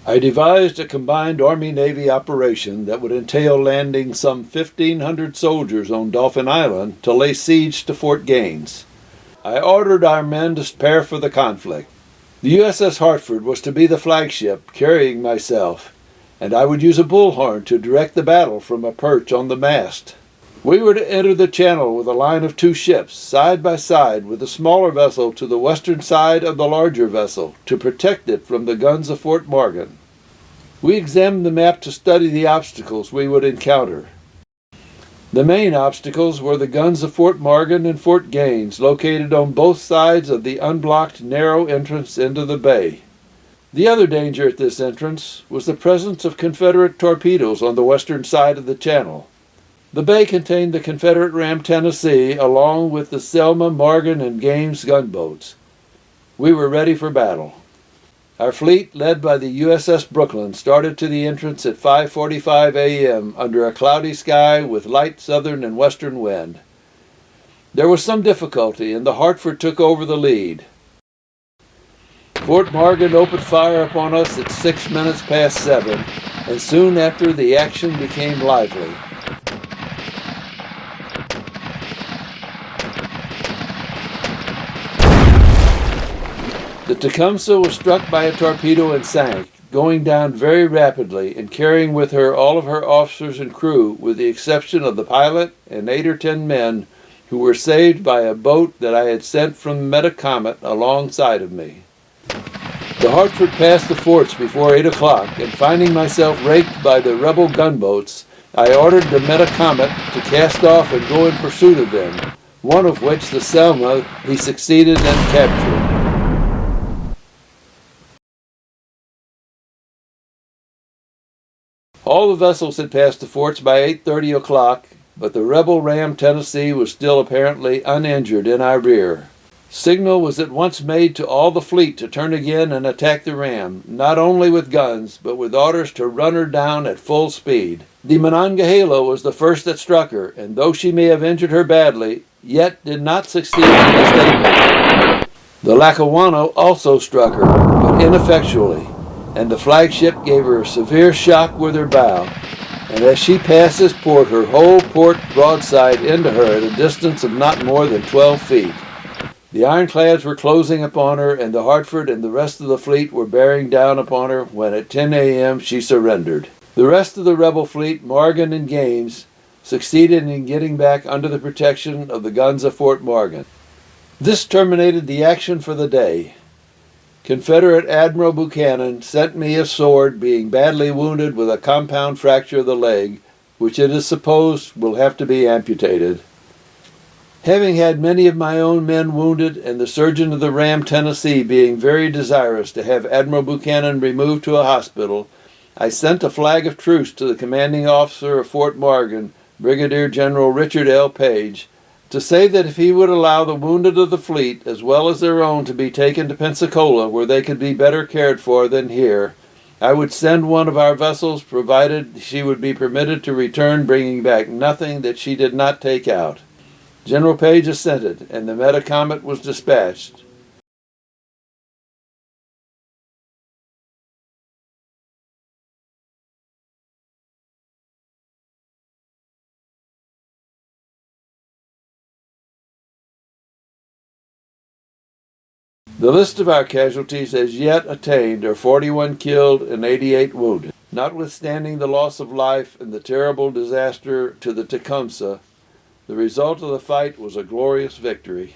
I devised a combined Army-Navy operation that would entail landing some 1,500 soldiers on Dauphin Island to lay siege to Fort Gaines. I ordered our men to prepare for the conflict. The USS Hartford was to be the flagship, carrying myself, and I would use a bullhorn to direct the battle from a perch on the mast. We were to enter the channel with a line of 2 ships, side by side, with the smaller vessel to the western side of the larger vessel, to protect it from the guns of Fort Morgan. We examined the map to study the obstacles we would encounter. The main obstacles were the guns of Fort Morgan and Fort Gaines, located on both sides of the unblocked narrow entrance into the bay. The other danger at this entrance was the presence of Confederate torpedoes on the western side of the channel. The bay contained the Confederate ram Tennessee, along with the Selma, Morgan, and Gaines gunboats. We were ready for battle. Our fleet, led by the USS Brooklyn, started to the entrance at 5:45 a.m. under a cloudy sky with light southern and western wind. There was some difficulty, and the Hartford took over the lead. Fort Morgan opened fire upon us at 6 minutes past 7, and soon after the action became lively. The Tecumseh was struck by a torpedo and sank, going down very rapidly and carrying with her all of her officers and crew, with the exception of the pilot and 8 or 10 men who were saved by a boat that I had sent from the Metacomet alongside of me. The Hartford passed the forts before 8 o'clock, and finding myself raked by the rebel gunboats, I ordered the Metacomet to cast off and go in pursuit of them, one of which, the Selma, he succeeded in capturing. All the vessels had passed the forts by 8:30 o'clock, but the rebel ram Tennessee was still apparently uninjured in our rear. Signal was at once made to all the fleet to turn again and attack the ram, not only with guns, but with orders to run her down at full speed. The Monongahela was the first that struck her, and though she may have injured her badly, yet did not succeed in escaping. The Lackawanna also struck her, but ineffectually, and the flagship gave her a severe shock with her bow, and as she passed this port, her whole port broadside into her at a distance of not more than 12 feet. The ironclads were closing upon her, and the Hartford and the rest of the fleet were bearing down upon her when at 10 a.m. she surrendered. The rest of the rebel fleet, Morgan and Gaines, succeeded in getting back under the protection of the guns of Fort Morgan. This terminated the action for the day. Confederate Admiral Buchanan sent me a sword, being badly wounded with a compound fracture of the leg, which it is supposed will have to be amputated. Having had many of my own men wounded, and the surgeon of the ram Tennessee being very desirous to have Admiral Buchanan removed to a hospital, I sent a flag of truce to the commanding officer of Fort Morgan, Brigadier General Richard L. Page, to say that if he would allow the wounded of the fleet, as well as their own, to be taken to Pensacola, where they could be better cared for than here, I would send one of our vessels, provided she would be permitted to return, bringing back nothing that she did not take out. General Page assented, and the Metacomet was dispatched. The list of our casualties as yet attained are 41 killed and 88 wounded. Notwithstanding the loss of life and the terrible disaster to the Tecumseh, the result of the fight was a glorious victory.